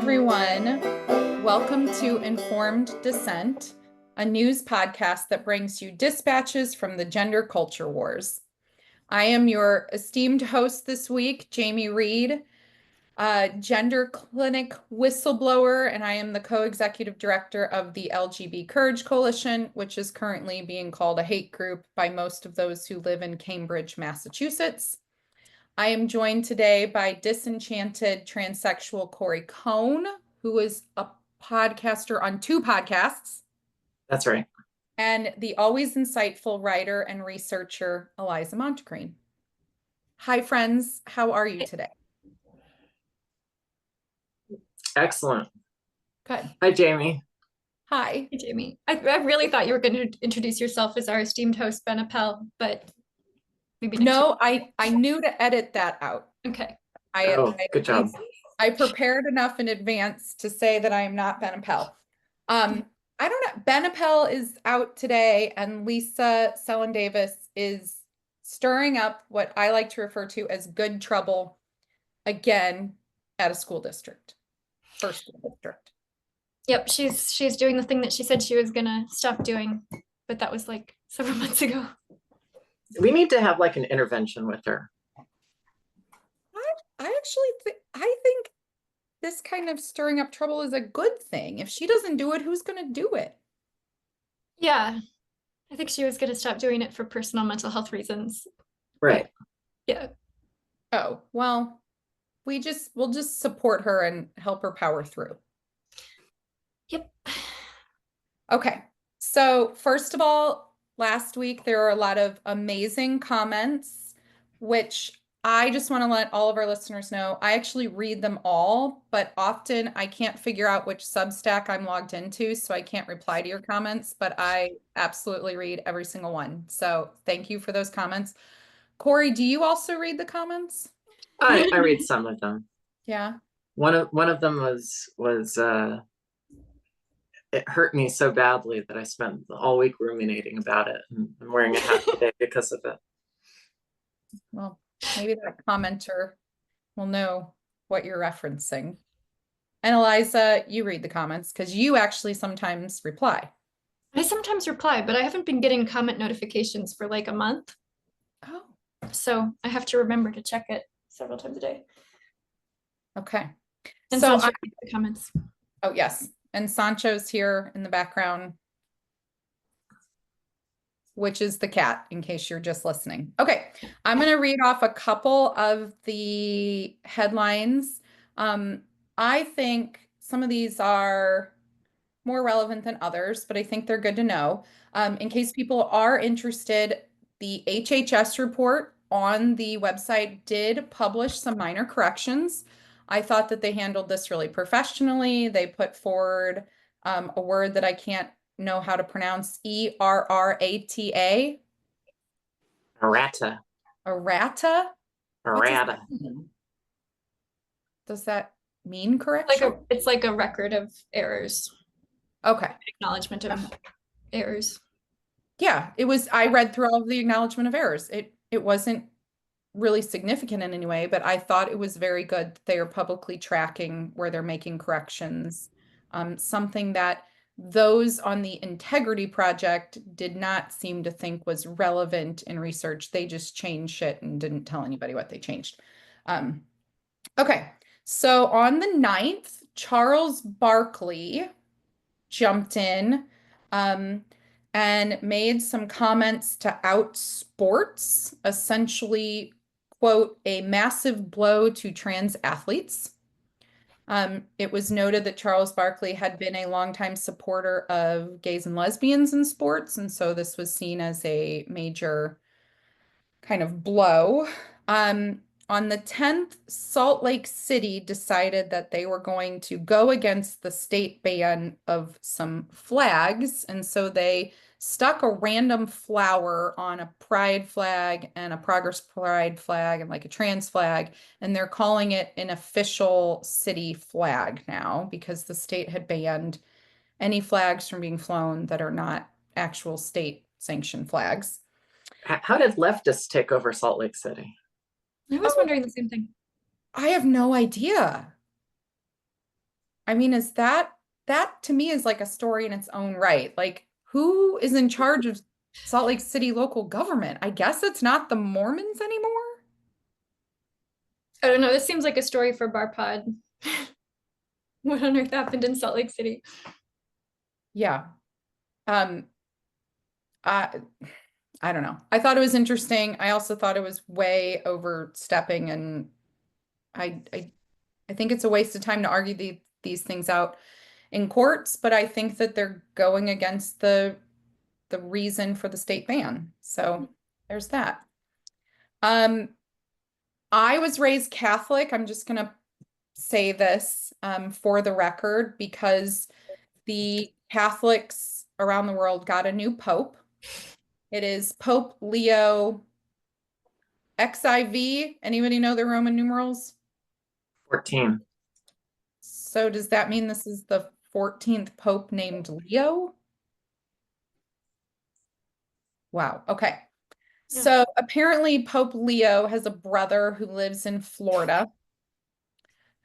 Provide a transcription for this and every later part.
everyone. Welcome to Informed Dissent, a news podcast that brings you dispatches from the gender culture wars. I am your esteemed host this week, Jamie Reed, gender clinic whistleblower, and I am the co-executive director of the LGB Courage Coalition, which is currently being called a hate group by most of those who live in Cambridge, Massachusetts. I am joined today by disenchanted transsexual Corey Cohn, who is a podcaster on 2 podcasts. That's right. And the always insightful writer and researcher, Eliza Mondegreen. Hi, friends. How are you today? Excellent. Good. Hi, Jamie. Hi. Hey, Jamie. I really thought you were going to introduce yourself as our esteemed host, Ben Appel, but maybe next No, I knew to edit that out. Okay. Good job. I prepared enough in advance to say that I am not Ben Appel. I don't know. Ben Appel is out today, and Lisa Sellen Davis is stirring up what I like to refer to as good trouble again at a school district, first school district. Yep, she's doing the thing that she said she was gonna stop doing, but that was like several months ago. We need to have like an intervention with her. I actually think this kind of stirring up trouble is a good thing. If she doesn't do it, who's going to do it? Yeah, I think she was gonna stop doing it for personal mental health reasons. Right. Yeah. Oh, well, we'll just support her and help her power through. Yep. Okay. So first of all, last week there were a lot of amazing comments, which I just want to let all of our listeners know. I actually read them all, but often I can't figure out which Substack I'm logged into, so I can't reply to your comments, but I absolutely read every single one. So thank you for those comments. Corey, do you also read the comments? I read some of them. Yeah. One of them was it hurt me so badly that I spent all week ruminating about it, and I'm wearing a hat today because of it. Well, maybe that commenter will know what you're referencing. And Eliza, you read the comments because you actually sometimes reply. I sometimes reply, but I haven't been getting comment notifications for like a month. Oh, So I have to remember to check it several times a day. okay. And So Sancho reads the comments. oh, yes. And Sancho's here in the background, which is the cat, in case you're just listening. Okay, I'm going to read off a couple of the headlines. I think some of these are more relevant than others, but I think they're good to know. In case people are interested, the HHS report on the website did publish some minor corrections. I thought that they handled this really professionally. They put forward a word that I can't know how to pronounce, ERRATA. Errata. Errata? Errata. Does that mean correction? It's like a record of errors. Okay. Acknowledgement of errors. Yeah, it was. I read through all of the acknowledgement of errors. It wasn't really significant in any way, but I thought it was very good that they are publicly tracking where they're making corrections. Something that those on the Integrity Project did not seem to think was relevant in research. They just changed shit and didn't tell anybody what they changed. Okay, so on the 9th, Charles Barkley jumped in and made some comments to out sports, essentially, quote, a massive blow to trans athletes. It was noted that Charles Barkley had been a longtime supporter of gays and lesbians in sports, and so this was seen as a major kind of blow. On the 10th, Salt Lake City decided that they were going to go against the state ban of some flags, and so they stuck a random flower on a pride flag and a Progress Pride flag and like a trans flag, and they're calling it an official city flag now because the state had banned any flags from being flown that are not actual state sanctioned flags. How did leftists take over Salt Lake City? I was wondering the same thing. I have no idea. I mean, is that to me is like a story in its own right. Like, who is in charge of Salt Lake City local government? I guess it's not the Mormons anymore. I don't know. This seems like a story for Bar Pod. What on earth happened in Salt Lake City? Yeah. Um, I I don't know. I thought it was interesting. I also thought it was way overstepping, and I I, I think it's a waste of time to argue these things out in courts, but I think that they're going against the reason for the state ban. So there's that. Um, I was raised Catholic. I'm just gonna say this for the record because the Catholics around the world got a new pope. It is Pope Leo XIV. Anybody know the Roman numerals? 14. So does that mean this is the 14th Pope named Leo? Wow. Okay. Yeah. So apparently Pope Leo has a brother who lives in Florida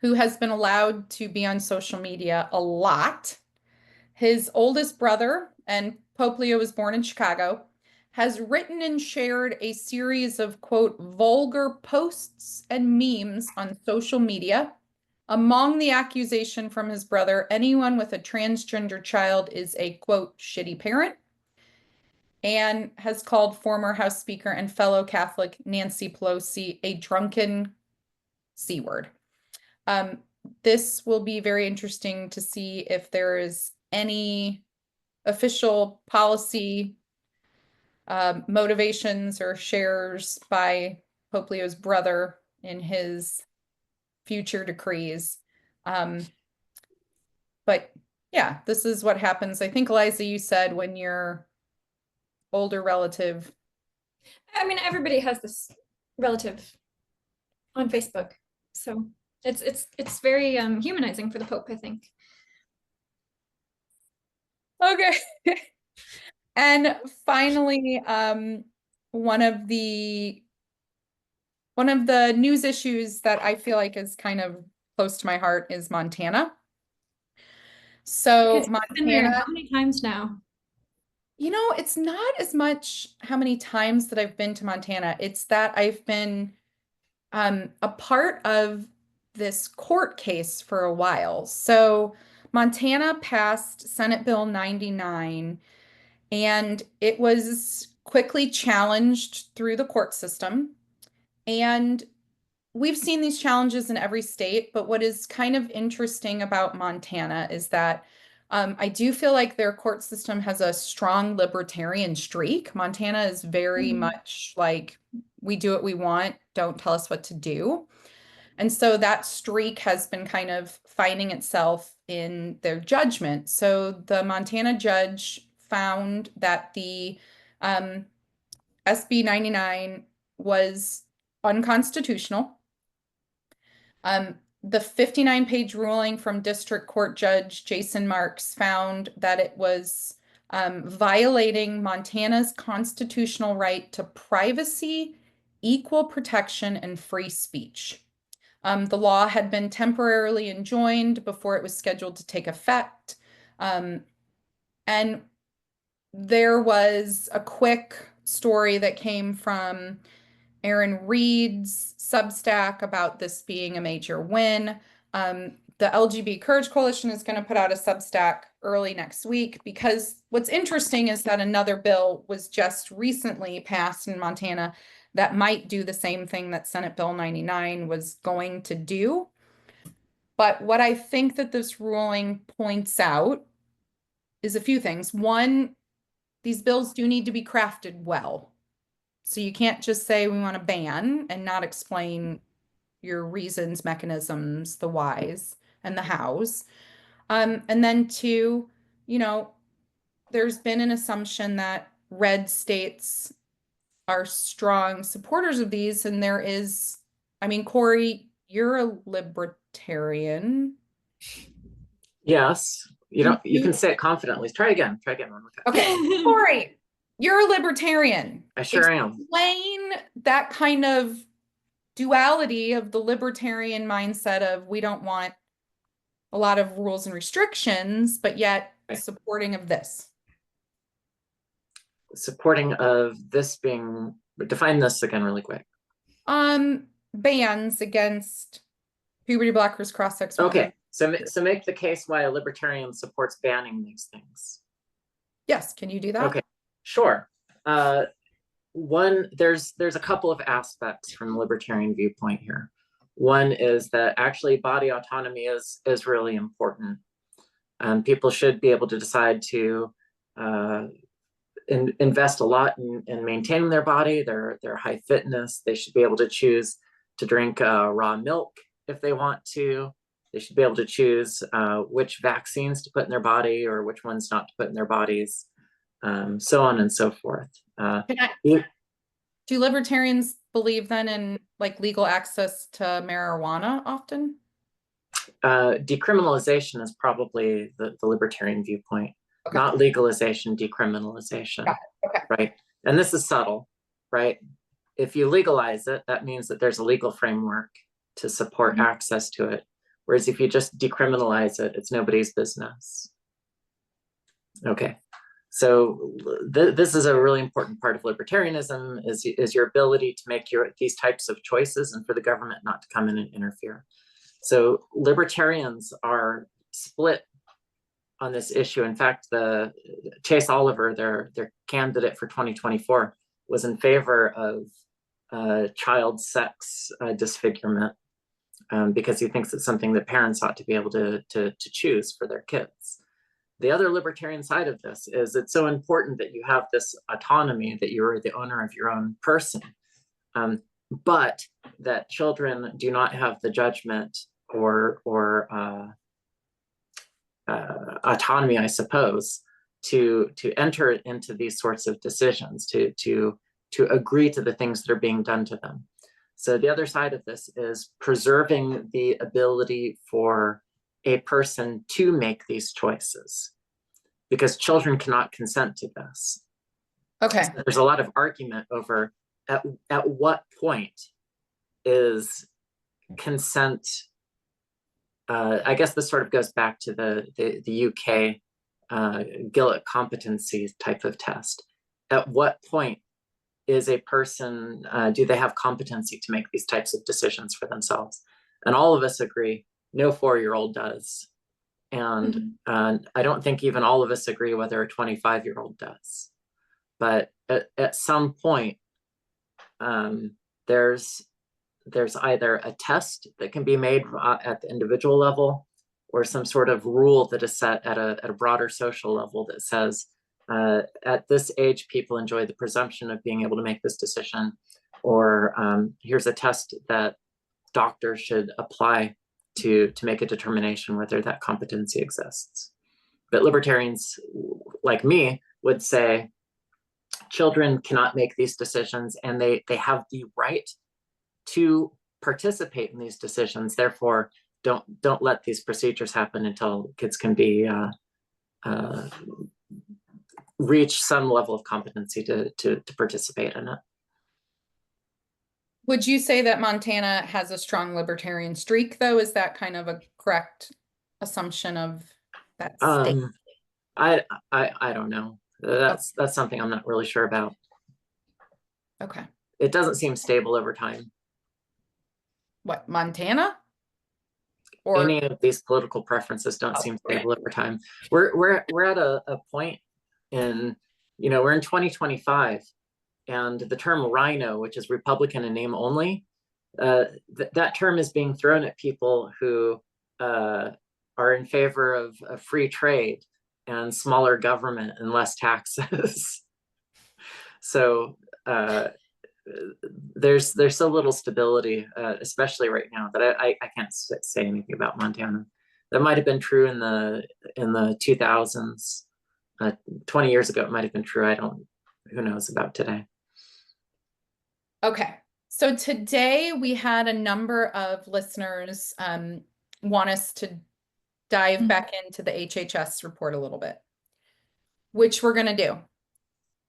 who has been allowed to be on social media a lot. His oldest brother, and Pope Leo was born in Chicago, has written and shared a series of, quote, vulgar posts and memes on social media. Among the accusation from his brother, anyone with a transgender child is a, quote, shitty parent, and has called former House Speaker and fellow Catholic Nancy Pelosi a drunken C word. This will be very interesting to see if there is any official policy motivations or shares by Pope Leo's brother in his future decrees. But yeah, this is what happens. I think, Eliza, you said when your older relative. I mean, everybody has this relative on Facebook, so it's very humanizing for the Pope, I think. Okay. And finally, one of the news issues that I feel like is kind of close to my heart is Montana. So Because I've been there Montana, how many times now? it's not as much how many times that I've been to Montana. It's that I've been a part of this court case for a while. So Montana passed Senate Bill 99, and it was quickly challenged through the court system. And we've seen these challenges in every state, but what is kind of interesting about Montana is that I do feel like their court system has a strong libertarian streak. Montana is very much like, we do what we want, don't tell us what to do. And so that streak has been kind of finding itself in their judgment. So the Montana judge found that the SB 99 was unconstitutional. The 59-page ruling from District Court Judge Jason Marks found that it was violating Montana's constitutional right to privacy, equal protection, and free speech. The law had been temporarily enjoined before it was scheduled to take effect. And there was a quick story that came from Aaron Reed's Substack about this being a major win. The LGBT Courage Coalition is going to put out a Substack early next week because what's interesting is that another bill was just recently passed in Montana that might do the same thing that Senate Bill 99 was going to do. But what I think that this ruling points out is a few things. One, these bills do need to be crafted well. So you can't just say we want to ban and not explain your reasons, mechanisms, the whys, and the hows. And then two, there's been an assumption that red states are strong supporters of these, and there is, I mean, Corey, you're a libertarian. Yes. You can say it confidently. Try again. One more time. Okay, Corey, you're a libertarian. I sure am. Explain that kind of duality of the libertarian mindset of we don't want a lot of rules and restrictions, but yet Right. supporting of this. Supporting of this being, define this again really quick. Bans against puberty blockers, cross-sex Okay, hormones. so make the case why a libertarian supports banning these things. Yes, can you do that? Okay, sure. One, there's a couple of aspects from the libertarian viewpoint here. One is that actually body autonomy is really important. People should be able to decide to invest a lot in maintaining their body, their high fitness. They should be able to choose to drink raw milk if they want to. They should be able to choose which vaccines to put in their body or which ones not to put in their bodies, so on and so forth. Do libertarians believe then in like legal access to marijuana often? Decriminalization is probably the libertarian viewpoint, Okay. not legalization, decriminalization. Got it. Okay. Right? And this is subtle, right? If you legalize it, that means that there's a legal framework to support access to it. Whereas if you just decriminalize it, it's nobody's business. Okay. So this is a really important part of libertarianism is your ability to make these types of choices and for the government not to come in and interfere. So libertarians are split on this issue. In fact, the Chase Oliver, their candidate for 2024, was in favor of child sex disfigurement because he thinks it's something that parents ought to be able to choose for their kids. The other libertarian side of this is it's so important that you have this autonomy, that you're the owner of your own person, but that children do not have the judgment or autonomy, I suppose, to enter into these sorts of decisions, to agree to the things that are being done to them. So the other side of this is preserving the ability for a person to make these choices, because children cannot consent to this. Okay. So there's a lot of argument over at what point is consent. I guess this sort of goes back to the UK Gillett competency type of test. At what point is a person, do they have competency to make these types of decisions for themselves? And all of us agree, no 4-year-old does. And I don't think even all of us agree whether a 25-year-old does. But at some point, there's either a test that can be made at the individual level or some sort of rule that is set at a broader social level that says, at this age, people enjoy the presumption of being able to make this decision, or here's a test that doctors should apply to make a determination whether that competency exists. But libertarians like me would say children cannot make these decisions, and they have the right to participate in these decisions. Therefore, don't let these procedures happen until kids can be reach some level of competency to participate in it. Would you say that Montana has a strong libertarian streak, though? Is that kind of a correct assumption of that state? I don't know. That's something I'm not really sure about. Okay. It doesn't seem stable over time. What, Montana? Or any of these political preferences don't seem stable over time. We're at a point in, we're in 2025, and the term rhino, which is Republican in name only, that term is being thrown at people who are in favor of free trade and smaller government and less taxes. So there's so little stability, especially right now, that I can't say anything about Montana. That might have been true in the 2000s. 20 years ago, it might have been true. Who knows about today? Okay. So today we had a number of listeners want us to dive back into the HHS report a little bit, which we're going to do.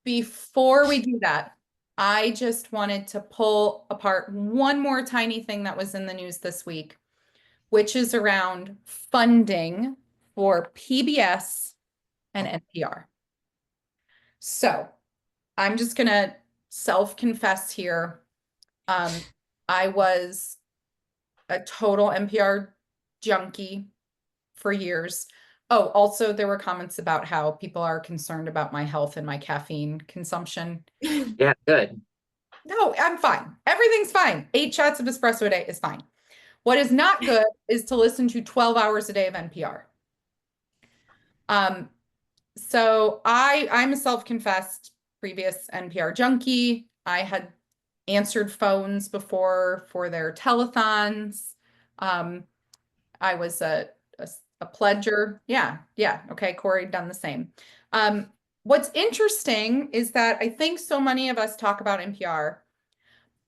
Before we do that, I just wanted to pull apart one more tiny thing that was in the news this week, which is around funding for PBS and NPR. So I'm just gonna self-confess here. I was a total NPR junkie for years. Oh, also there were comments about how people are concerned about my health and my caffeine consumption. Yeah, good. No, I'm fine. Everything's fine. 8 shots of espresso a day is fine. What is not good is to listen to 12 hours a day of NPR. So I'm a self-confessed previous NPR junkie. I had answered phones before for their telethons. I was a pledger. Yeah. Okay, Corey done the same. What's interesting is that I think so many of us talk about NPR,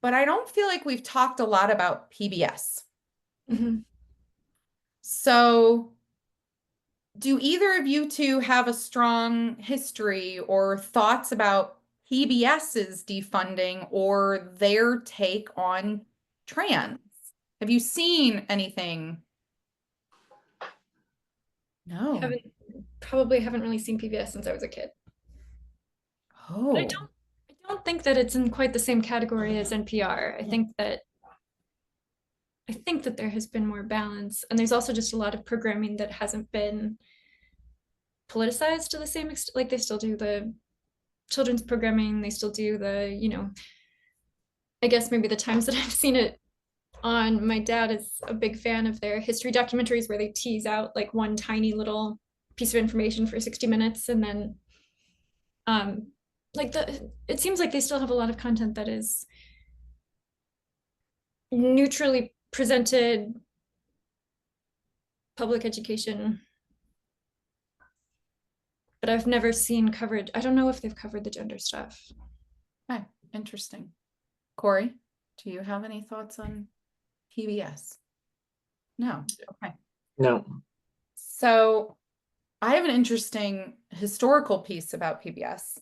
but I don't feel like we've talked a lot about PBS. Mhm. So do either of you two have a strong history or thoughts about PBS's defunding or their take on trans? Have you seen anything? No. Probably haven't really seen PBS since I was a kid. But Oh. I don't think that it's in quite the same category as NPR. I think that there has been more balance, and there's also just a lot of programming that hasn't been politicized to the same extent. Like they still do the children's programming, they still do the, I guess maybe the times that I've seen it on, my dad is a big fan of their history documentaries where they tease out like one tiny little piece of information for 60 minutes, and then it seems like they still have a lot of content that is neutrally presented public education, but I've never seen coverage. I don't know if they've covered the gender stuff. Okay, interesting. Corey, do you have any thoughts on PBS? No. Okay. No. So I have an interesting historical piece about PBS.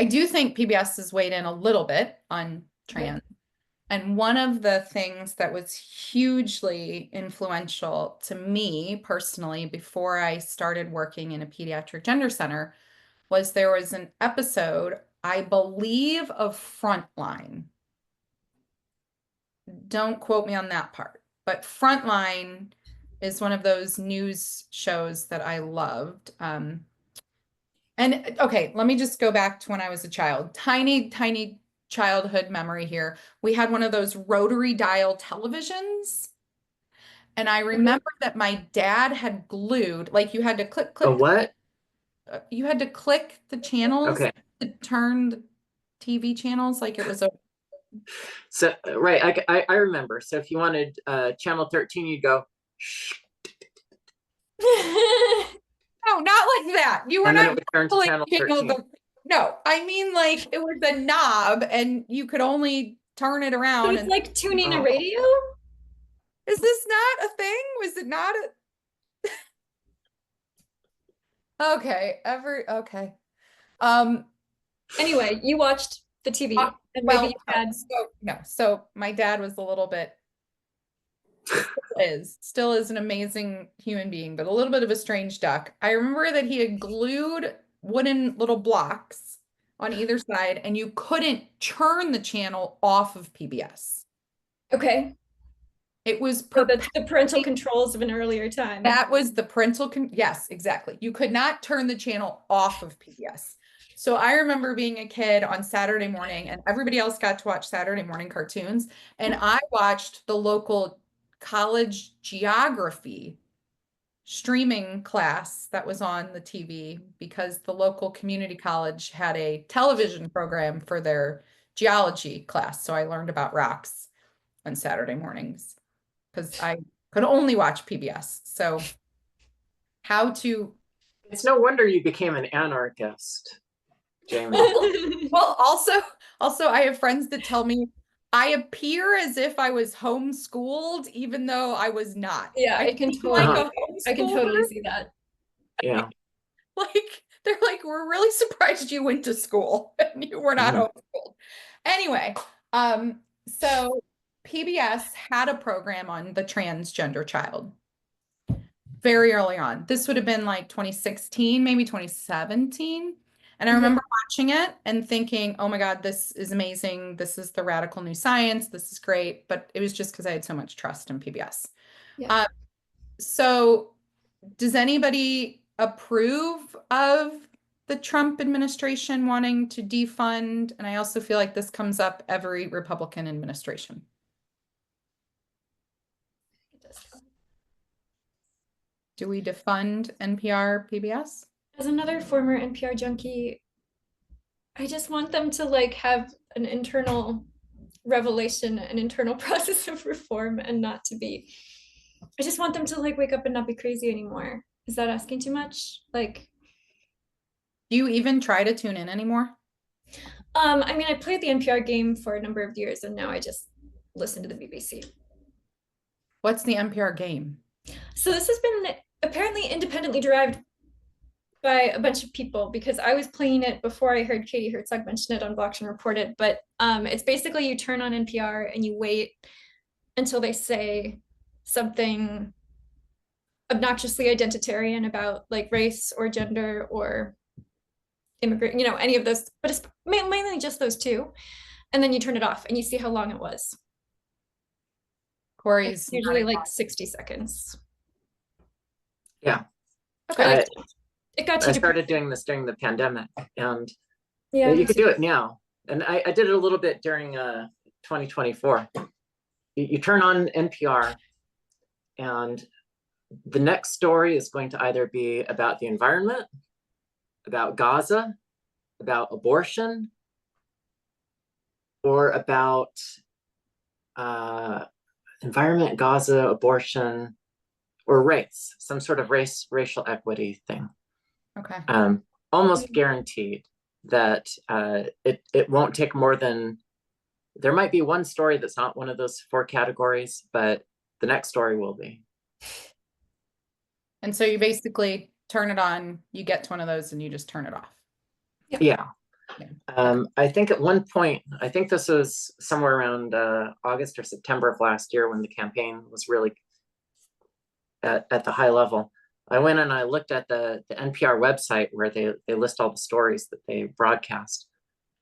I do think PBS has weighed in a little bit on trans. And one of the things that was hugely influential to me personally before I started working in a pediatric gender center was there was an episode, I believe, of Frontline. Don't quote me on that part, but Frontline is one of those news shows that I loved. And okay, let me just go back to when I was a child. Tiny childhood memory here. We had one of those rotary dial televisions. And I remember that my dad had glued, like you had to click, A what? you had to click the channels Okay. to turn the TV channels like it was a. So, right, I remember. So if you wanted channel 13, you'd go, shh, No, not like that. You were and then it not would turn to pulling channel channel 13. No, I mean like it was a knob and you could only turn it So around. it's And like tuning a Oh. radio? is this not a thing? Was it not a okay, okay. Anyway, you watched the TV and Well, maybe you had so my dad was a little bit still is an amazing human being, but a little bit of a strange duck. I remember that he had glued wooden little blocks on either side, and you couldn't turn the channel off of PBS. okay. It was So that's the parental controls of an earlier time. that was the parental yes, exactly. You could not turn the channel off of PBS. So I remember being a kid on Saturday morning, and everybody else got to watch Saturday morning cartoons, and I watched the local college geography streaming class that was on the TV because the local community college had a television program for their geology class. So I learned about rocks on Saturday mornings because I could only watch PBS. So how to It's no wonder you became an anarchist, Jamie. well, also I have friends that tell me I appear as if I was homeschooled, even though I was not. Yeah, I can feel like totally, a I can homeschooler. totally see that. Yeah. Like they're like, we're really surprised you went to school and you were not homeschooled. Anyway, so PBS had a program on the transgender child very early on. This would have been like 2016, maybe 2017. And I remember watching it and thinking, oh my God, this is amazing. This is the radical new science. This is great. But it was just because I had so much trust in PBS. Yeah. So does anybody approve of the Trump administration wanting to defund? And I also feel like this comes up every Republican administration. Do we defund NPR, PBS? As another former NPR junkie, I just want them to like have an internal revelation, an internal process of reform, and not to be. I just want them to like wake up and not be crazy anymore. Is that asking too much? Like, do you even try to tune in anymore? I mean, I played the NPR game for a number of years, and now I just listen to the BBC. What's the NPR game? So this has been apparently independently derived by a bunch of people, because I was playing it before I heard Katie Herzog mention it on Blockchain Reported. But it's basically you turn on NPR and you wait until they say something obnoxiously identitarian about like race or gender or immigrant, any of those, but it's mainly just those two. And then you turn it off and you see how long it was. Corey's it's usually like 60 seconds. Yeah. Okay. It got you. I started doing this during the pandemic, and yeah, you could do it now. And I did it a little bit during 2024. You turn on NPR, and the next story is going to either be about the environment, about Gaza, about abortion, or about environment, Gaza, abortion, or race, some sort of racial equity thing. Okay. Almost guaranteed that it won't take more than, there might be one story that's not one of those 4 categories, but the next story will be. And so you basically turn it on, you get to one of those and you just turn it off. Yeah. I think at one point, I think this was somewhere around August or September of last year when the campaign was really at the high level. I went and I looked at the NPR website where they list all the stories that they broadcast.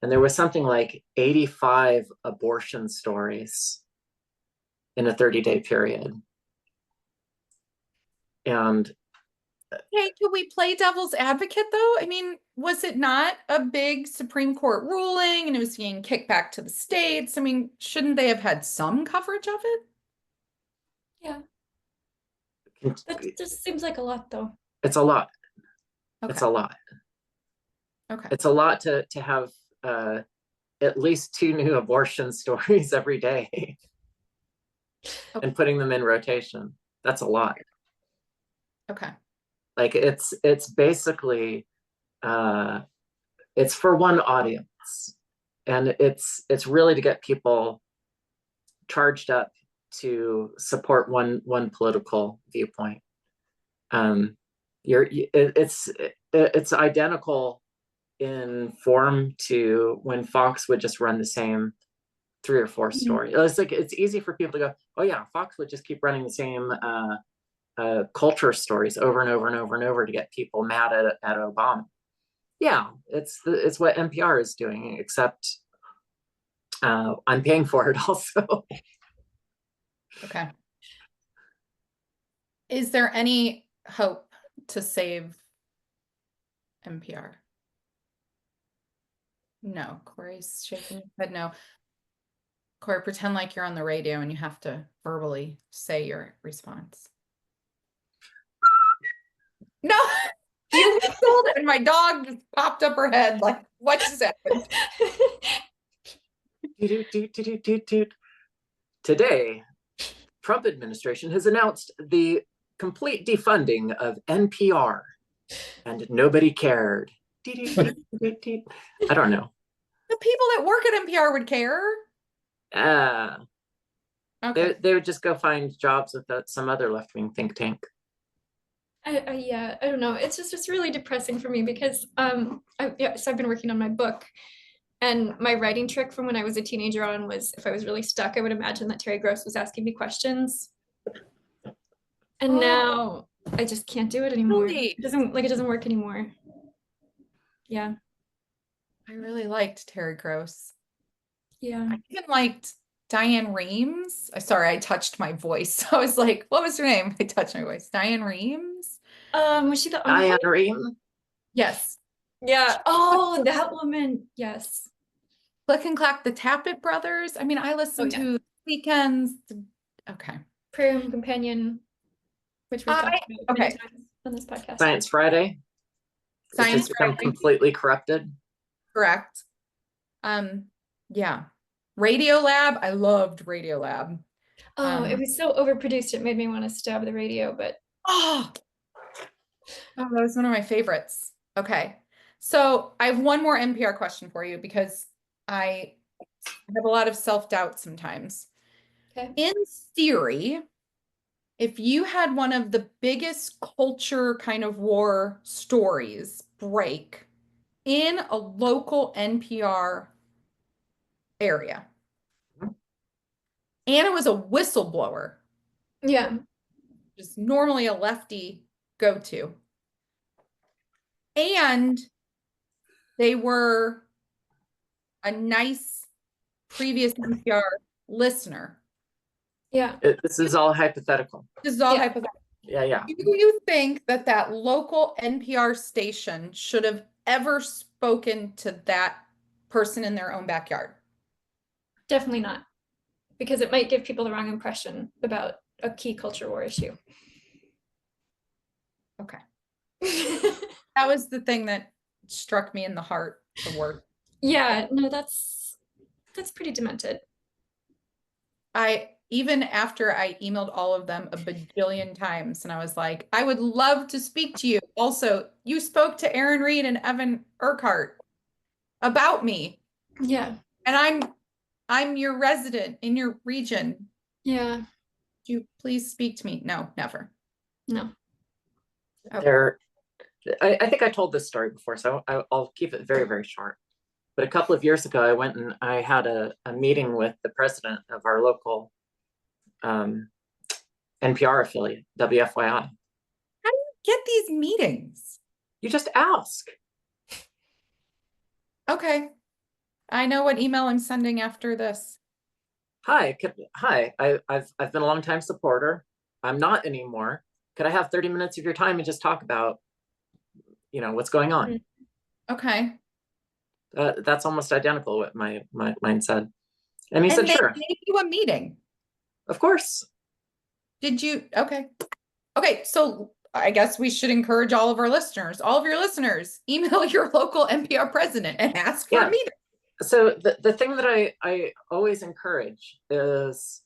And there was something like 85 abortion stories in a 30-day period. And hey, could we play devil's advocate though? I mean, was it not a big Supreme Court ruling and it was being kicked back to the states? I mean, shouldn't they have had some coverage of it? Yeah. That just seems like a lot though. It's a lot. Okay. It's a lot. Okay. It's a lot to have at least 2 new abortion stories every day. Okay. And putting them in rotation. That's a lot. Okay. Like it's basically it's for one audience, and it's really to get people charged up to support one political viewpoint. It's identical in form to when Fox would just run the same 3 or 4 stories. It's like it's easy for people to go, oh yeah, Fox would just keep running the same culture stories over and over and over and over to get people mad at Obama. Yeah, it's what NPR is doing, except I'm paying for it also. Okay. Is there any hope to save NPR? No. Corey's shaking his head no. Corey, pretend like you're on the radio and you have to verbally say your response. No, you whistled and my dog just popped up her head like, what just happened? Today, Trump administration has announced the complete defunding of NPR, and nobody cared. I don't know. The people that work at NPR would care. Okay. They would just go find jobs with some other left-wing think tank. Yeah, I don't know. It's really depressing for me because so I've been working on my book, And my writing trick from when I was a teenager on was if I was really stuck, I would imagine that Terry Gross was asking me questions. And Oh, now I just can't do it anymore. really? It doesn't work anymore. Yeah. I really liked Terry Gross. Yeah. I even liked Diane Reeves. Sorry, I touched my voice. I was like, what was her name? I touched my voice. Diane Reeves? Was she the Diane envoy? Reem. Yes. Yeah. Oh, that woman. Yes. Click and Clack, the Tappet Brothers. I mean, I listened yeah. to Weekends. Okay. Prayer Companion, which we've talked about many Okay. times on this podcast. Science Friday, which has Science become Friday. completely corrupted. Correct. Yeah. Radio Lab. I loved Radio Lab. Oh, it was so overproduced. It made me want to stab the radio, but Oh, that was one of my favorites. Okay. So I have one more NPR question for you because I have a lot of self-doubt sometimes. okay. In theory, if you had one of the biggest culture kind of war stories break in a local NPR area, and it was a whistleblower, Yeah. which is normally a lefty go-to, and they were a nice previous NPR listener. Yeah. This is all hypothetical. This is all Yeah. hypothetical. Yeah. Do you think that that local NPR station should have ever spoken to that person in their own backyard? Definitely not. Because it might give people the wrong impression about a key culture war issue. Okay. That was the thing that struck me in the heart the word. Yeah, no, that's pretty demented. Even after I emailed all of them a bajillion times and I was like, I would love to speak to you. Also, you spoke to Aaron Reed and Evan Urquhart about me. Yeah. And I'm your resident in your region. Yeah. Do you please speak to me? No, never. No. Okay. I think I told this story before, so I'll keep it very, very short. But a couple of years ago, I went and I had a meeting with the president of our local NPR affiliate, WFYI. How do you get these meetings? You just ask. Okay. I know what email I'm sending after this. Hi, I've been a long time supporter. I'm not anymore. Could I have 30 minutes of your time and just talk about, what's going on? Okay. That's almost identical what my mine said. And he said, they sure. gave you a meeting. Of course. Did you? Okay. Okay. So I guess we should encourage all of your listeners, email your local NPR president and ask for a meeting. So the thing that I always encourage is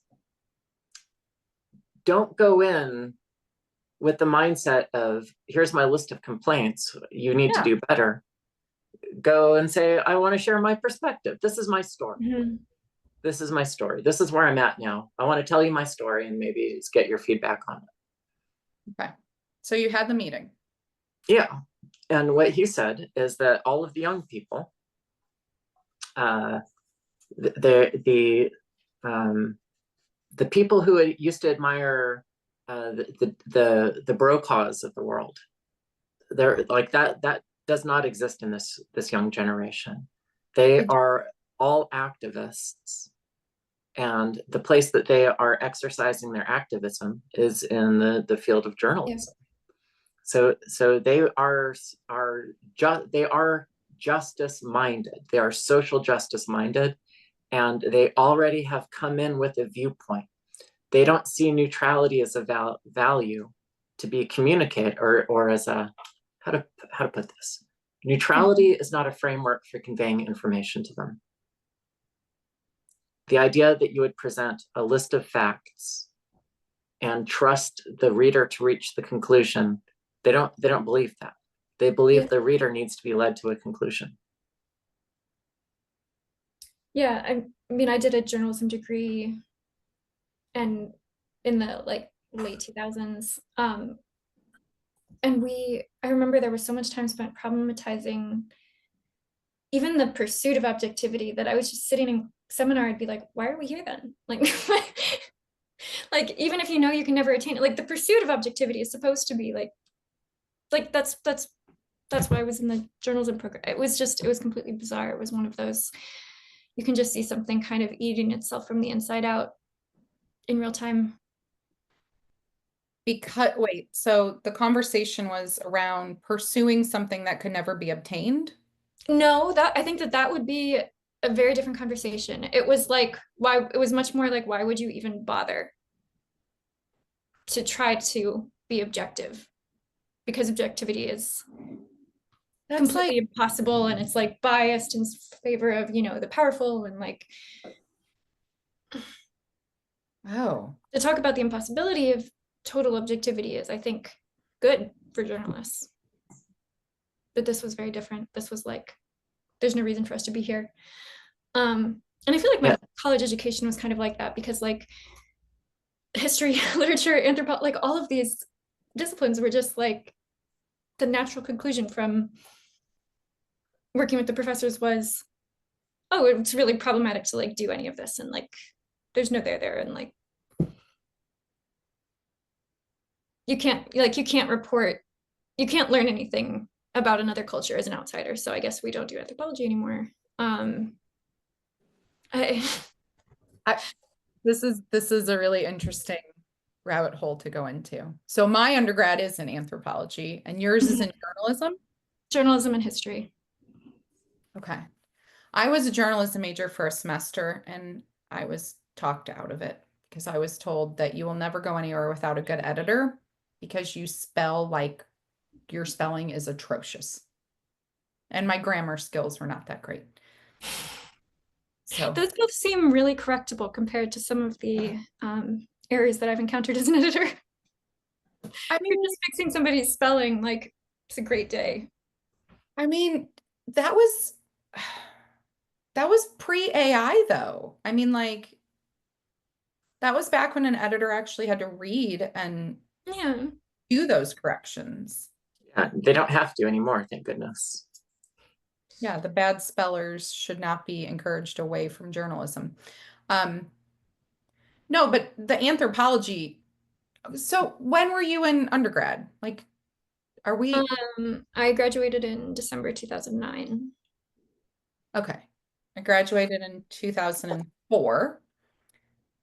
don't go in with the mindset of, here's my list of complaints, you need to do better. Go and say, I want to share my perspective. This is my story. Mm-hmm. This is my story. This is where I'm at now. I want to tell you my story and maybe just get your feedback on it. Okay. So you had the meeting. Yeah. And what he said is that all of the young people, the people who used to admire the bro cause of the world, they're like that does not exist in this young generation. They are all activists, and the place that they are exercising their activism is in the field of journalism. Yeah. So they are justice minded. They are social justice minded, and they already have come in with a viewpoint. They don't see neutrality as a value to be communicated, or as a how to put this. Neutrality is not a framework for conveying information to them. The idea that you would present a list of facts and trust the reader to reach the conclusion, they don't believe that. They believe the reader needs to be led to a conclusion. Yeah, I mean, I did a journalism degree, and in the late 2000s, and I remember there was so much time spent problematizing even the pursuit of objectivity, that I was just sitting in seminar, I'd be like, why are we here then? Like, like even if you know you can never attain it, like the pursuit of objectivity is supposed to be like that's why I was in the journalism program. It was completely bizarre. It was one of those, you can just see something kind of eating itself from the inside out in real time. Because, wait, so the conversation was around pursuing something that could never be obtained? No, that I think that would be a very different conversation. It was like, why, it was much more like, why would you even bother to try to be objective? Because objectivity is That's completely like, impossible, and it's like biased in favor of, you know, the powerful, and like oh, to talk about the impossibility of total objectivity is, I think, good for journalists. But this was very different. This was like, there's no reason for us to be here. And I feel like my Yeah. college education was kind of like that, because like history, literature, anthropology, like all of these disciplines were just like the natural conclusion from working with the professors was, oh, it's really problematic to like do any of this, and like there's no there, and like you can't report, you can't learn anything about another culture as an outsider, so I guess we don't do anthropology anymore. I this is a really interesting rabbit hole to go into. So my undergrad is in anthropology and yours is in journalism? journalism and history. Okay. I was a journalism major for a semester and I was talked out of it because I was told that you will never go anywhere without a good editor because you spell like your spelling is atrocious. And my grammar skills were not that great. So Those both seem really correctable compared to some of the errors that I've encountered as an editor. I You're mean, just fixing somebody's spelling, like it's a great day. I mean, that was pre-AI though. I mean, like that was back when an editor actually had to read and Yeah. do those corrections. Yeah, they don't have to anymore, thank goodness. Yeah, the bad spellers should not be encouraged away from journalism. No, but the anthropology. So when were you in undergrad? Like, are we I graduated in December 2009. okay? I graduated in 2004.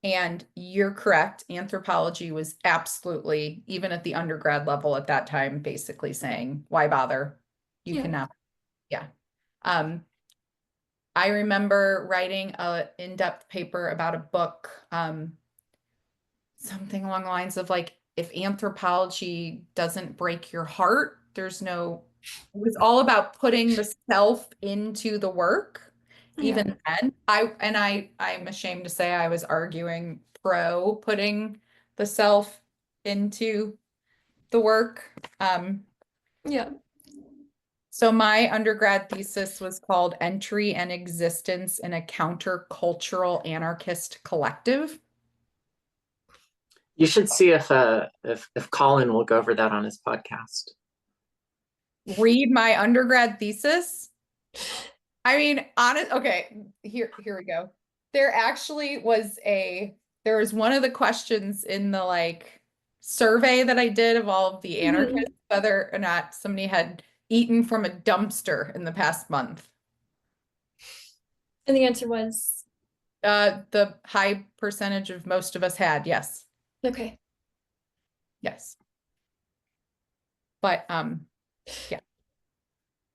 And you're correct. Anthropology was absolutely, even at the undergrad level at that time, basically saying, why bother? You Yeah. cannot. Yeah. I remember writing a in-depth paper about a book, something along the lines of like, if anthropology doesn't break your heart, there's no, it was all about putting the self into the work. Yeah. Even then, I'm ashamed to say I was arguing pro putting the self into the work. Yeah. So my undergrad thesis was called Entry and Existence in a Countercultural Anarchist Collective. You should see if Colin will go over that on his podcast. Read my undergrad thesis. I mean, honest, okay, here we go. There actually was there was one of the questions in the like survey that I did of all of the anarchists, whether or not somebody had eaten from a dumpster in the past month. And the answer was The high percentage of most of us had, yes. okay. Yes. But yeah.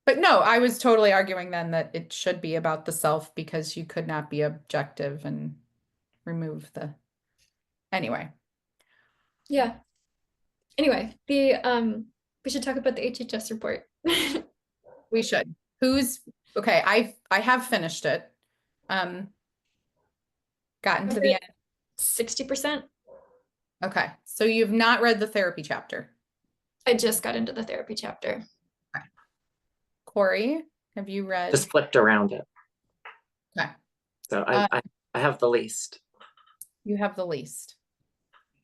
But no, I was totally arguing then that it should be about the self because you could not be objective and remove the anyway. Yeah. Anyway, the we should talk about the HHS report. We should. Who's okay, I have finished it. Gotten to the end. 60%. Okay. So you've not read the therapy chapter. I just got into the therapy chapter. Okay. Corey, have you read? Just flipped around it. Okay. So I have the least. You have the least.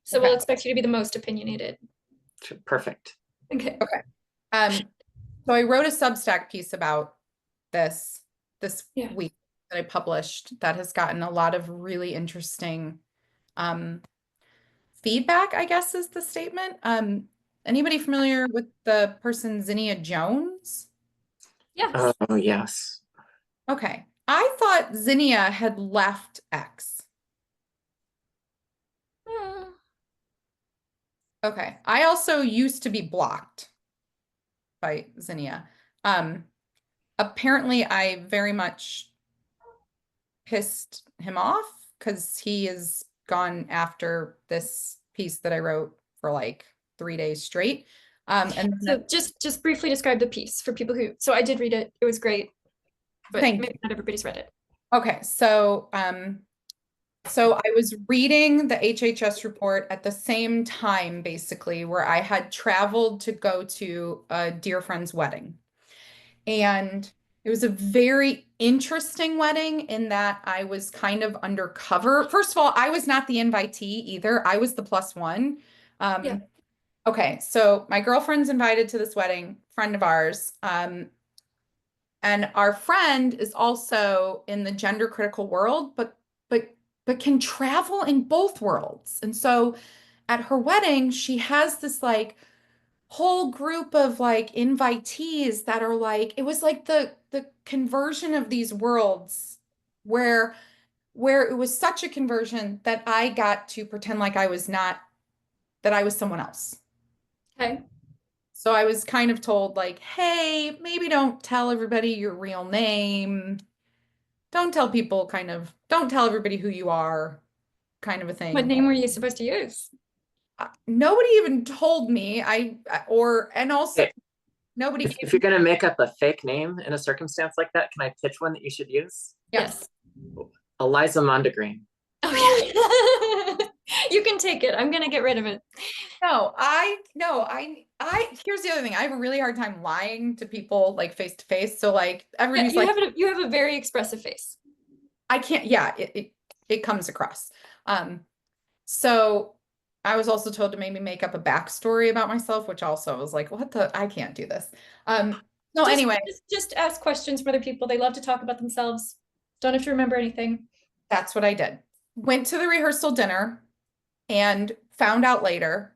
So Okay. we'll expect you to be the most opinionated. Perfect. Okay. So I wrote a Substack piece about this this Yeah. week that I published that has gotten a lot of really interesting feedback, I guess is the statement. Anybody familiar with the person Zinnia Jones? Yes. Oh, yes. Okay. I thought Zinnia had left X. Hmm. Okay. I also used to be blocked by Zinnia. Apparently I very much pissed him off because he has gone after this piece that I wrote for like 3 days straight. And So just briefly describe the piece for people who, so I did read it. It was great, but thank maybe you. not everybody's read it. Okay, so I was reading the HHS report at the same time, basically, where I had traveled to go to a dear friend's wedding. And it was a very interesting wedding in that I was kind of undercover. First of all, I was not the invitee either. I was the plus one. Yeah. Okay, so my girlfriend's invited to this wedding, friend of ours. And our friend is also in the gender critical world, but but can travel in both worlds. And so at her wedding, she has this like whole group of like invitees that are like, it was like the conversion of these worlds where it was such a conversion that I got to pretend like I was not, that I was someone else. Okay. So I was kind of told like, hey, maybe don't tell everybody your real name. Don't tell people don't tell everybody who you are, kind of a What thing. name were you supposed to use? Nobody even told me. And also Okay, nobody if, gave if you're going to make up a fake name in a circumstance like that, can I pitch one that you should use? Yes. Eliza Mondegreen. Oh, yeah. You can take it. I'm gonna get rid of it. No, here's the other thing. I have a really hard time lying to people like face to face. So like Yeah, everybody's like, you have a very expressive face. I can't, yeah, it comes across. So I was also told to maybe make up a backstory about myself, which also was like, I can't do this. No, anyway, Just ask questions for other people. They love to talk about themselves. Don't have to remember anything. that's what I did. Went to the rehearsal dinner and found out later,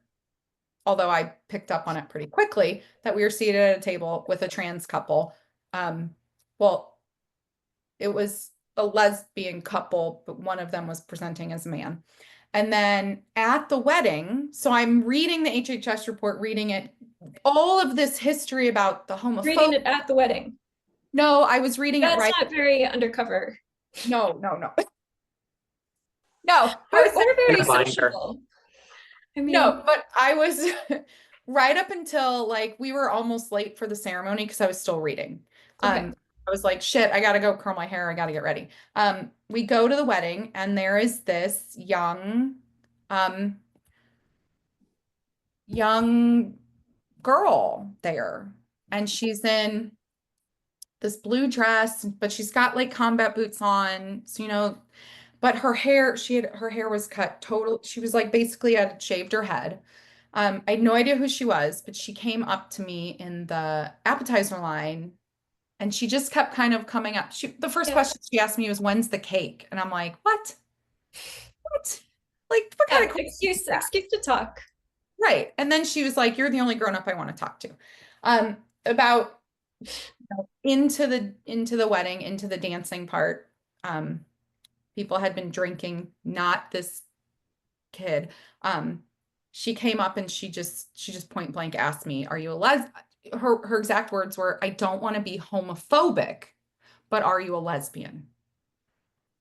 although I picked up on it pretty quickly, that we were seated at a table with a trans couple. Well, it was a lesbian couple, but one of them was presenting as a man. And then at the wedding, so I'm reading the HHS report, reading it, all of this history about the Reading homophobia. it at the wedding. No, I was reading it That's right. not very undercover. No, no, no. No, I was We're In very a binder. sociable. I mean, no, but I was right up until like we were almost late for the ceremony because I was still reading. okay. I was like, shit, I gotta go curl my hair, I gotta get ready. We go to the wedding and there is this um, young girl there. And she's in this blue dress, but she's got like combat boots on. So, but her hair was cut total. She was like basically had shaved her head. I had no idea who she was, but she came up to me in the appetizer line and she just kept kind of coming up. The first Yeah. question she asked me was, when's the cake? And I'm like, what? What? Like, what kind Yeah, of question is that? excuse to talk. Right. And then she was like, you're the only grown up I want to talk to. About into the wedding, into the dancing part. People had been drinking, not this kid. She came up and she just point blank asked me, "Are you a her exact words were, "I don't want to be homophobic, but are you a lesbian?"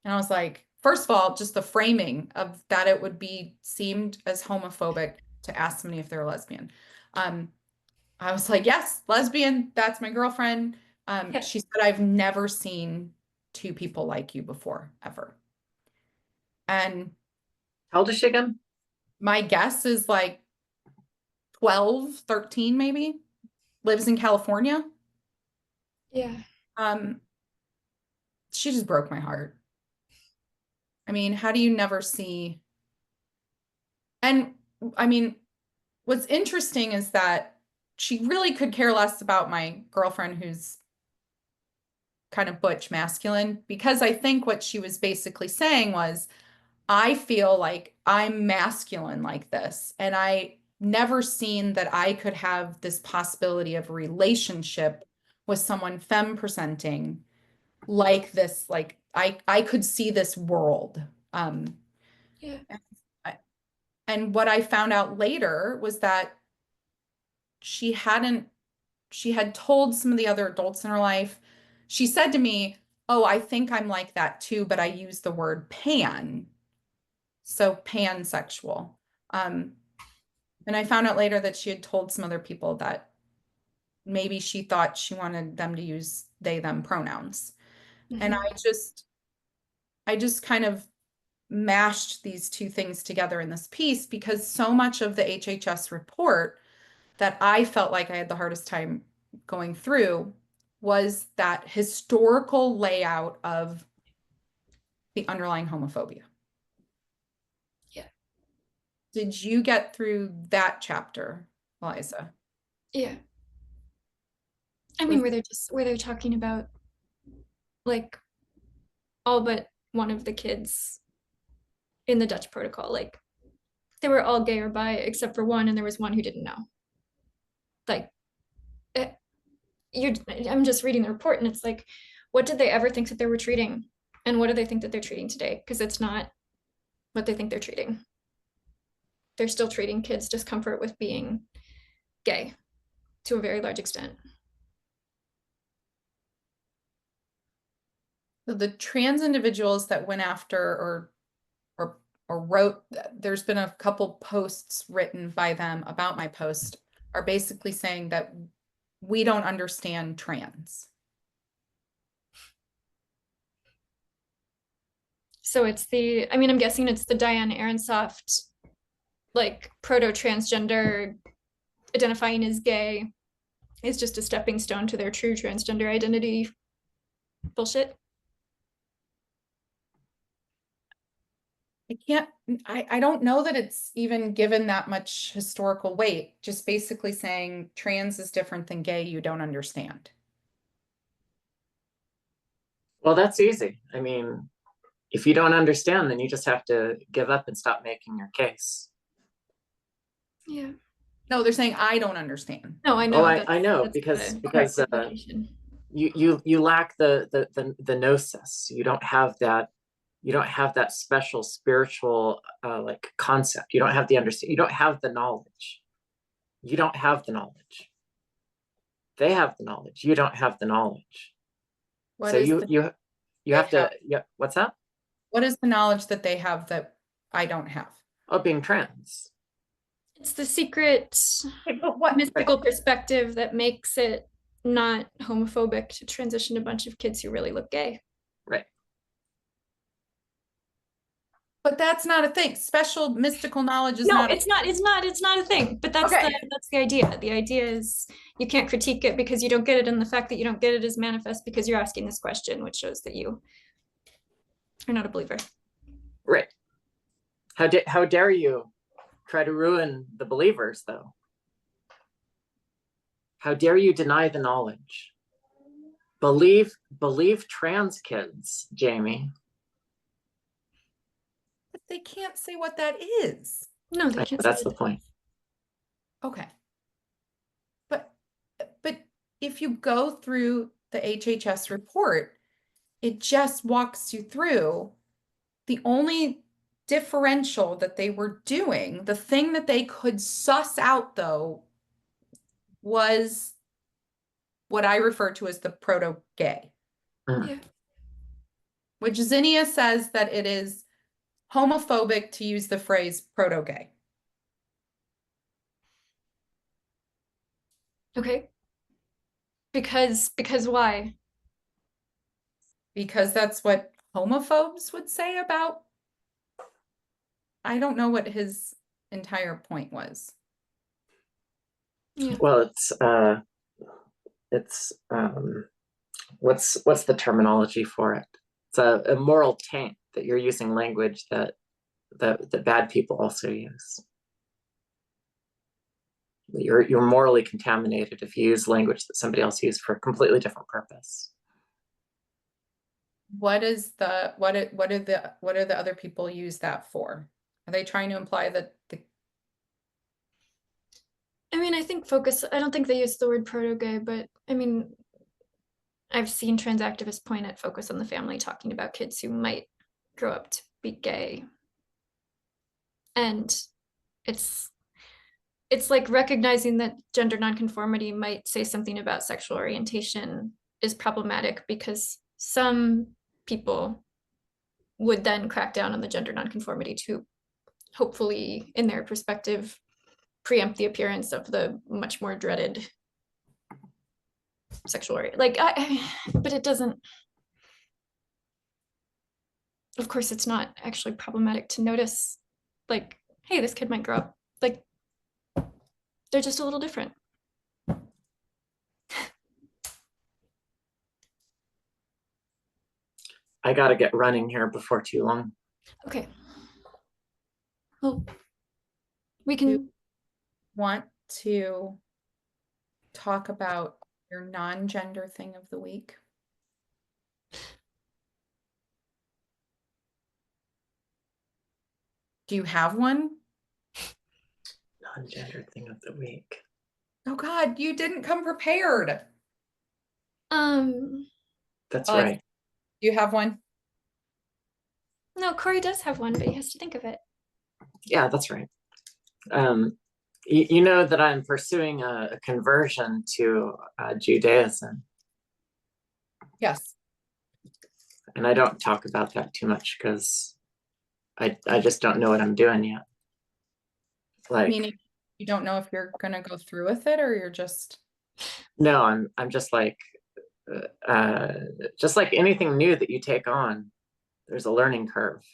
And I was like, first of all, just the framing of that it would be seemed as homophobic to ask somebody if they're a lesbian. I was like, yes, lesbian, that's my girlfriend. Yeah. She said, I've never seen two people like you before, ever. And How old is she again? my guess is like 12, 13, maybe. Lives in California. Yeah. Um, she just broke my heart. I mean, how do you never see? And I mean, what's interesting is that she really could care less about my girlfriend who's kind of butch masculine, because I think what she was basically saying was, I feel like I'm masculine like this, and I never seen that I could have this possibility of a relationship with someone femme presenting like this. Like I could see this world. Yeah. And what I found out later was that she had told some of the other adults in her life. She said to me, "Oh, I think I'm like that too, but I use the word pan." So pansexual. Um, and I found out later that she had told some other people that maybe she thought she wanted them to use they, them pronouns. And Mhm. I just kind of mashed these two things together in this piece, because so much of the HHS report that I felt like I had the hardest time going through was that historical layout of the underlying homophobia. Yeah. Did you get through that chapter, Eliza? Yeah. I mean, where they're talking about like all but one of the kids in the Dutch protocol, like they were all gay or bi except for one, and there was one who didn't know. Like, I'm just reading the report, and it's like, what did they ever think that they were treating, and what do they think that they're treating today? Because it's not what they think they're treating. They're still treating kids' discomfort with being gay to a very large extent. So the trans individuals that went after or wrote, there's been a couple posts written by them about my post, are basically saying that we don't understand trans. So it's I mean, I'm guessing it's the Diane Aronsoft, like proto-transgender identifying as gay is just a stepping stone to their true transgender identity bullshit. I don't know that it's even given that much historical weight, just basically saying trans is different than gay, you don't understand. Well, that's easy. I mean, if you don't understand, then you just have to give up and stop making your case. Yeah. No, they're saying I don't understand. No, I know. Oh, I know, because you lack the gnosis. You don't have that special spiritual like concept. You don't have the understand. You don't have the knowledge. You don't have the knowledge. They have the knowledge. You don't have the knowledge. What So is you have to. Yeah. What's that? what is the knowledge that they have that I don't have? Oh, being trans. It's the secret But what mystical perspective that makes it not homophobic to transition a bunch of kids who really look gay. Right. But that's not a thing. Special mystical knowledge is No, not. it's not. It's not a thing. But that's Okay. that's the idea. The idea is you can't critique it because you don't get it, and the fact that you don't get it is manifest because you're asking this question, which shows that you are not a believer. Right. How dare you try to ruin the believers, though? How dare you deny the knowledge? Believe trans kids, Jamie. But they can't say what that is. No, they can't. That's the point. Okay. But if you go through the HHS report, it just walks you through the only differential that they were doing, the thing that they could suss out though, was what I refer to as the proto-gay. Yeah. Which Zinnia says that it is homophobic to use the phrase proto-gay. Okay. Because why? Because that's what homophobes would say about. I don't know what his entire point was. Yeah. Well, it's what's the terminology for it? It's a moral taint that you're using language that bad people also use. You're morally contaminated if you use language that somebody else used for a completely different purpose. what is the, what are the other people use that for? Are they trying to imply that I mean, I think focus, I don't think they use the word proto-gay, but I mean, I've seen trans activists point at focus on the family talking about kids who might grow up to be gay. And it's like recognizing that gender nonconformity might say something about sexual orientation is problematic because some people would then crack down on the gender nonconformity to hopefully, in their perspective, preempt the appearance of the much more dreaded sexual like but it doesn't, of course it's not actually problematic to notice like, hey, this kid might grow up like they're just a little different. I gotta get running here before too long. Okay, well, we can want to talk about your non-gender thing of the week? Do you have one? Non-gender thing of the week. Oh God, you didn't come prepared. That's Alex, right. do you have one? no, Corey does have one, but he has to think of it. Yeah, that's right. You know that I'm pursuing a conversion to Judaism, Yes. and I don't talk about that too much because I just don't know what I'm doing yet. Like, Meaning you don't know if you're gonna go through with it or you're just no, I'm just like anything new that you take on, there's a learning curve.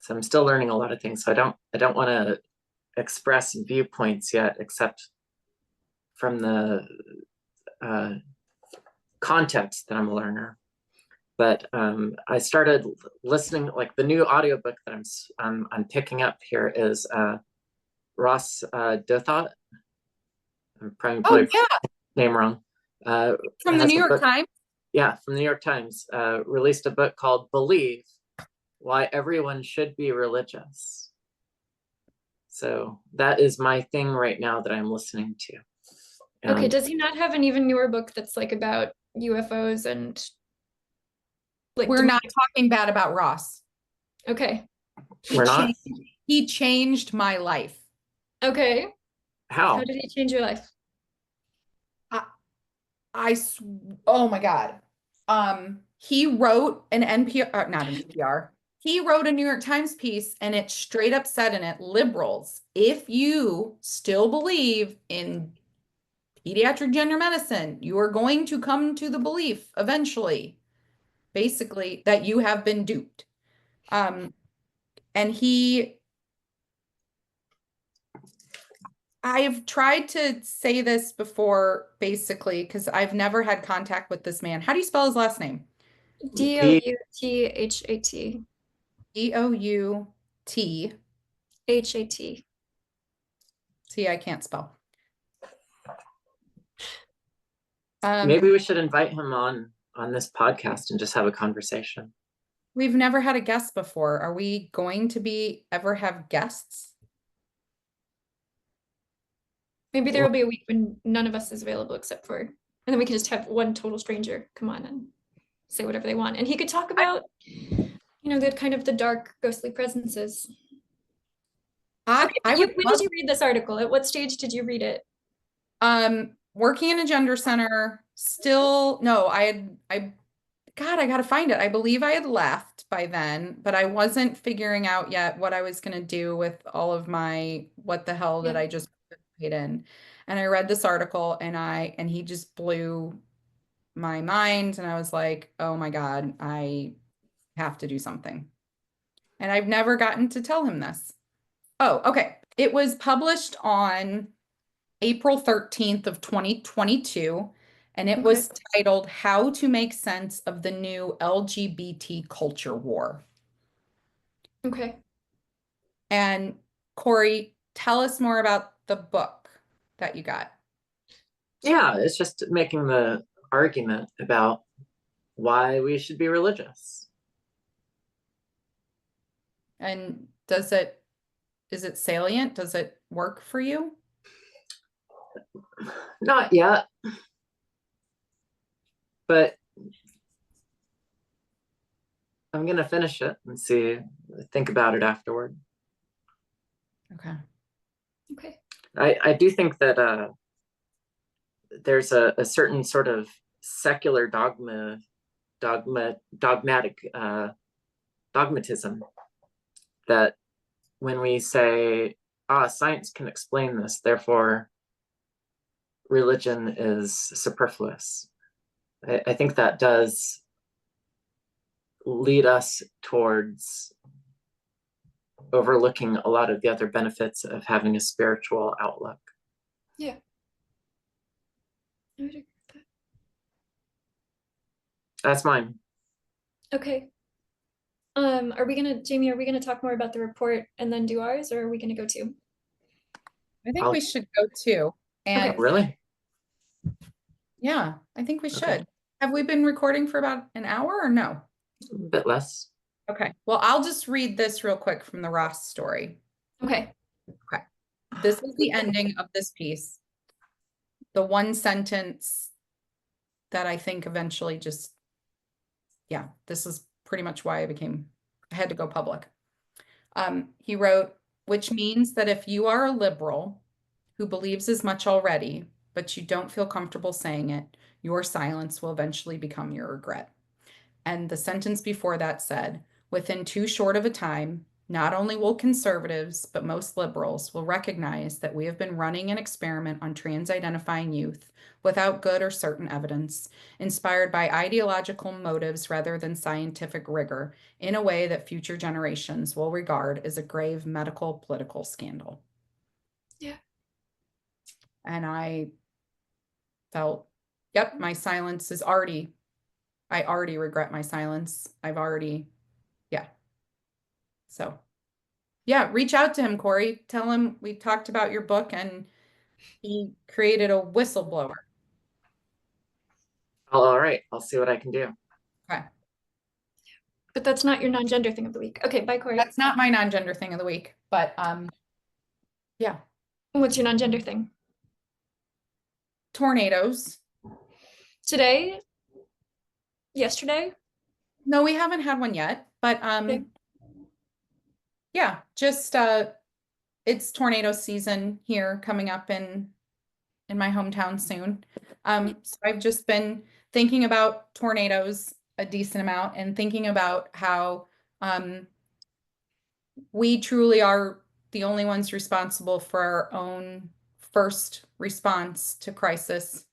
So I'm still learning a lot of things. So I don't want to express viewpoints yet, except from the context that I'm a learner. But I started listening, like the new audiobook that I'm picking up here is Ross Dothot. I'm probably oh putting yeah, name wrong. from the has New a York book- Times. Yeah, from the New York Times, released a book called Believe, Why Everyone Should Be Religious. So that is my thing right now that I'm listening to. Okay, does he not have an even newer book that's like about UFOs and like We're not talking bad about Ross. okay. We're not? He changed my life. Okay. How? How did he change your life? Oh my God. He wrote an NPR, not an NPR. He wrote a New York Times piece and it straight up said in it, liberals, if you still believe in pediatric gender medicine, you are going to come to the belief eventually, basically, that you have been duped. And I've tried to say this before, basically, because I've never had contact with this man. How do you spell his last name? Douthat. Dout. HAT. See, I can't spell. Maybe we should invite him on this podcast and just have a conversation. We've never had a guest before. Are we going to ever have guests? Maybe there will be a week when none of us is available except for, and then we can just have one total stranger come on and say whatever they want. And he could talk about, the kind of the dark ghostly presences. When did you read this article? At what stage did you read it? Working in a gender center, still, no, God, I gotta find it. I believe I had left by then, but I wasn't figuring out yet what I was gonna do with all of my, what the hell did I just participate in? And I read this article and he just blew my mind and I was like, oh my God, I have to do something. And I've never gotten to tell him this. Oh, okay. It was published on April 13th of 2022, and it was titled How to Make Sense of the New LGBT Culture War. Okay. And Corey, tell us more about the book that you got. Yeah, it's just making the argument about why we should be religious. And is it salient? Does it work for you? Not yet, but I'm gonna finish it and think about it afterward. Okay. Okay. I do think that there's a certain sort of secular dogmatism that when we say, science can explain this, therefore religion is superfluous. I think that does lead us towards overlooking a lot of the other benefits of having a spiritual outlook. Yeah. I would agree with that. That's mine. Okay. Jamie, are we gonna talk more about the report and then do ours, or are we gonna go too? I think we should go too. And Really? yeah, I think we should. Okay. Have we been recording for about an hour or no? A bit less. Okay, well, I'll just read this real quick from the Ross story. Okay. This is the ending of this piece. The one sentence that I think eventually just, yeah, this is pretty much why I had to go public. He wrote, which means that if you are a liberal who believes as much already, but you don't feel comfortable saying it, your silence will eventually become your regret. And the sentence before that said, within too short of a time, not only will conservatives, but most liberals will recognize that we have been running an experiment on trans-identifying youth without good or certain evidence, inspired by ideological motives rather than scientific rigor, in a way that future generations will regard as a grave medical political scandal. Yeah. And I felt, yep, my silence is already, I already regret my silence. Yeah. So, yeah, reach out to him, Corey. Tell him we talked about your book and he created a whistleblower. All right, I'll see what I can do. Okay. But that's not your non-gender thing of the week. Okay, bye, Corey. That's not my non-gender thing of the week, but yeah. What's your non-gender thing? Tornadoes. Today? Yesterday? No, we haven't had one yet, but Okay. yeah, just it's tornado season here coming up in my hometown soon. So I've just been thinking about tornadoes a decent amount and thinking about how we truly are the only ones responsible for our own first response to crisis.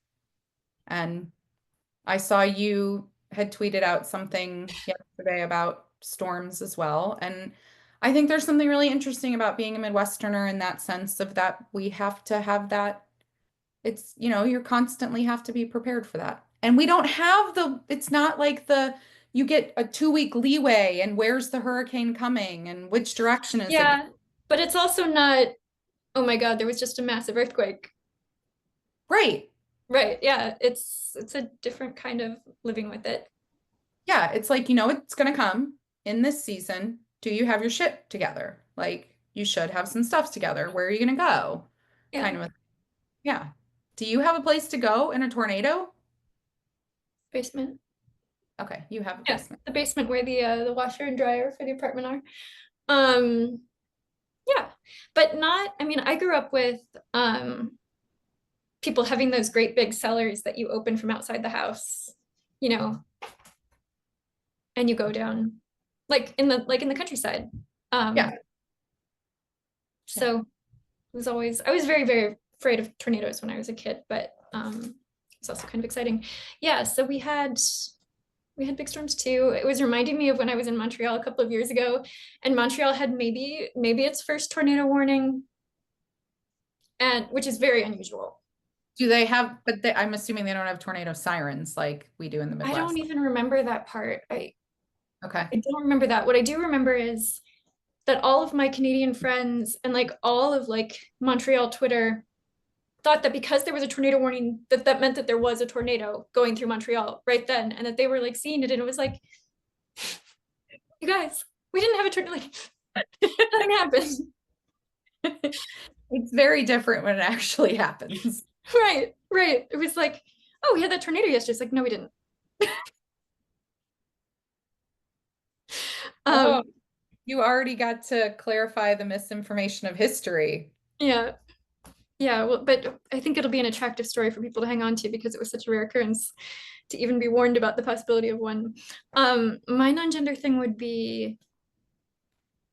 And I saw you had tweeted out something yesterday about storms as well. And I think there's something really interesting about being a Midwesterner in that sense of that we have to have that. It's, you constantly have to be prepared for that. And we don't have it's not like you get a 2-week leeway and where's the hurricane coming and which direction is it? Yeah, but it's also not, oh my God, there was just a massive earthquake. Right. Right, yeah, it's a different kind of living with it. Yeah, it's like, it's going to come in this season. Do you have your shit together? Like, you should have some stuff together. Where are you going to go? Yeah. Kind of. Yeah. Do you have a place to go in a tornado? Basement. Okay, you have a Yeah, basement. the basement where the washer and dryer for the apartment are. Yeah, but I grew up with people having those great big cellars that you open from outside the house, and you go down like in the countryside. Yeah. So I was very, very afraid of tornadoes when I was a kid, but it's also kind of exciting. Yeah, so we had big storms too. It was reminding me of when I was in Montreal a couple of years ago, and Montreal had maybe its first tornado warning, and which is very unusual. Do they have, I'm assuming they don't have tornado sirens like we do in the Midwest. I don't even remember that part. Okay. I don't remember that. What I do remember is that all of my Canadian friends and like all of like Montreal Twitter thought that because there was a tornado warning, that meant that there was a tornado going through Montreal right then, and that they were like seeing it, and it was like, you guys, we didn't have a tornado, like nothing happened. It's very different when it actually happens. Right. It was like, oh, we had that tornado yesterday. It's like, no, we didn't. Oh, you already got to clarify the misinformation of history. Yeah. Yeah, well, but I think it'll be an attractive story for people to hang on to because it was such a rare occurrence to even be warned about the possibility of one. My non-gender thing would be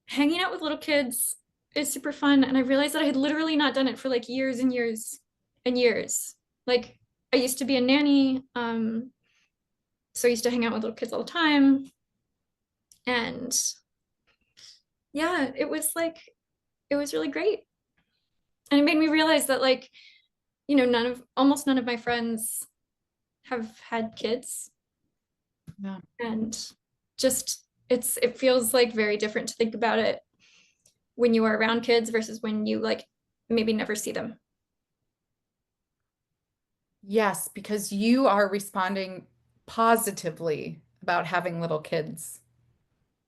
hanging out with little kids is super fun. And I realized that I had literally not done it for like years and years and years. Like I used to be a nanny. So I used to hang out with little kids all the time. And yeah, it was really great. And it made me realize that like, you know, almost none of my friends have had kids. Yeah. And just it feels like very different to think about it when you are around kids versus when you like maybe never see them. Yes, because you are responding positively about having little kids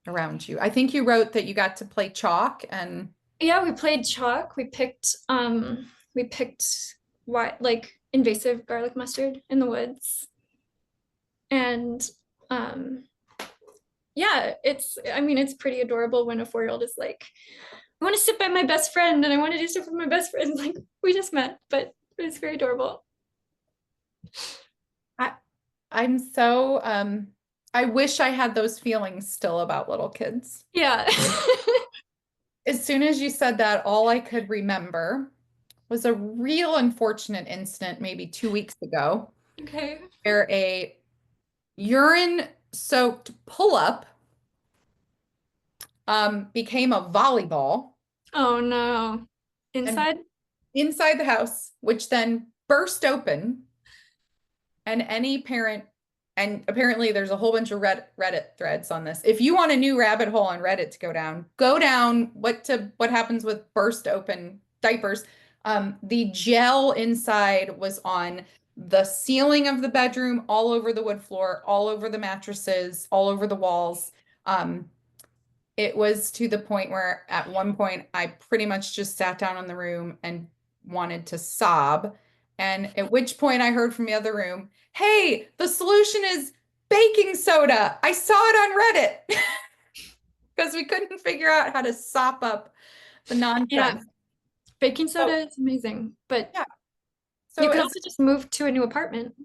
around you. I think you wrote that you got to play chalk and Yeah, we played chalk. We picked what like invasive garlic mustard in the woods. And yeah, it's pretty adorable when a 4-year-old is like, I want to sit by my best friend and I want to do stuff with my best friend. Like we just met, but it's very adorable. I'm so I wish I had those feelings still about little kids. Yeah. As soon as you said that, all I could remember was a real unfortunate incident maybe 2 weeks ago Okay. where a urine-soaked pull-up became a volleyball Oh no. and Inside? inside the house, which then burst open. And any parent, and apparently there's a whole bunch of Reddit threads on this. If you want a new rabbit hole on Reddit to go down what happens with burst open diapers. The gel inside was on the ceiling of the bedroom, all over the wood floor, all over the mattresses, all over the walls. It was to the point where at one point I pretty much just sat down in the room and wanted to sob. And at which point I heard from the other room, hey, the solution is baking soda. I saw it on Reddit because we couldn't figure out how to sop up the nonsense. Yeah. Baking soda Oh, is amazing, but yeah. you So could also just move to a new apartment.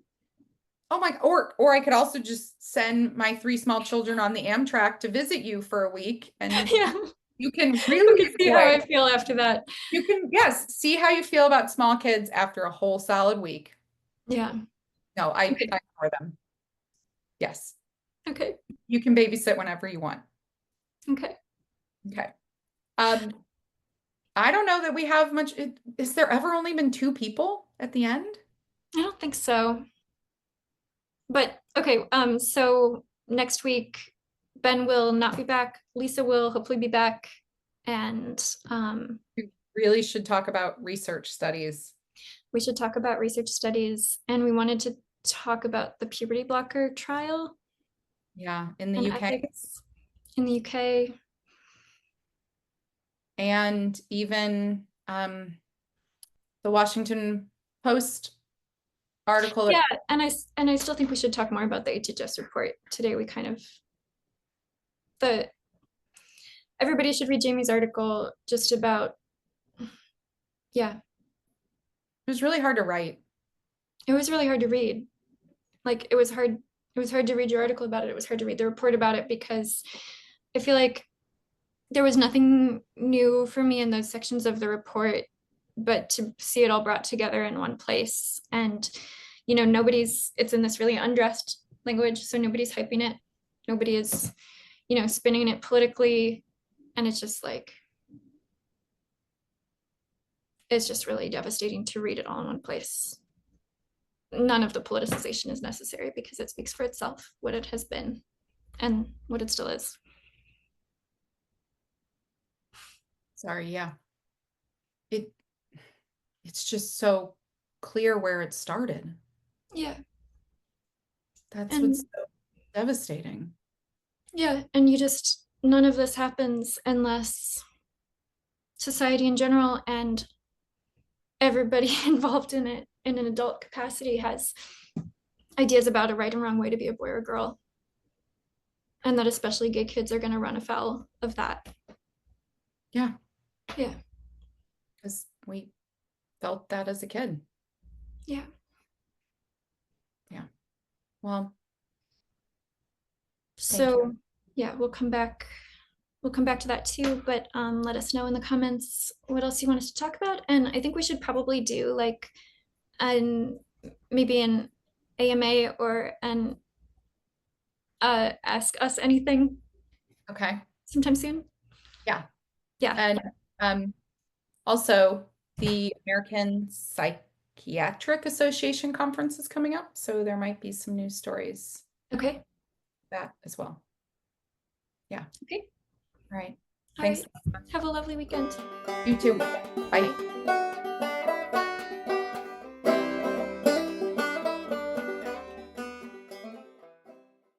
oh my, or I could also just send my 3 small children on the Amtrak to visit you for a week and Yeah. you can You really can see how I feel after that. You can, yes, see how you feel about small kids after a whole solid week. Yeah. No, I Okay. ignore them. Yes, Okay. you can babysit whenever you want. Okay. Okay. I don't know that we have much. Is there ever only been 2 people at the end? I don't think so. But okay, so next week Ben will not be back. Lisa will hopefully be back. And We really should talk about research studies. we should talk about research studies. And we wanted to talk about the puberty blocker trial Yeah, in the and UK. ethics in the UK. And even the Washington Post article. Yeah, and I still think we should talk more about the HHS report. Today we kind of everybody should read Jamie's article just about, yeah, It was really hard to write. it was really hard to read. Like it was hard to read your article about it. It was hard to read the report about it because I feel like there was nothing new for me in those sections of the report, but to see it all brought together in one place. And, you know, it's in this really undressed language, so nobody's hyping it. Nobody is, you know, spinning it politically. And it's just like, it's just really devastating to read it all in one place. None of the politicization is necessary because it speaks for itself, what it has been and what it still is. Sorry, yeah. It's just so clear where it started. Yeah. That's And what's so devastating. yeah, and none of this happens unless society in general and everybody involved in it in an adult capacity has ideas about a right and wrong way to be a boy or a girl. And that especially gay kids are going to run afoul of that. Yeah. Yeah. Because we felt that as a kid. Yeah. Yeah. Well, So yeah, we'll come back to that too, but let us know in the comments what else you want us to talk about. And I think we should probably do like maybe an AMA or an ask us anything okay. sometime soon. Yeah. Yeah. And also the American Psychiatric Association conference is coming up, so there might be some news stories Okay. that as well. Yeah. Okay. All right. All Thanks. right. Have a lovely weekend. You too. Bye.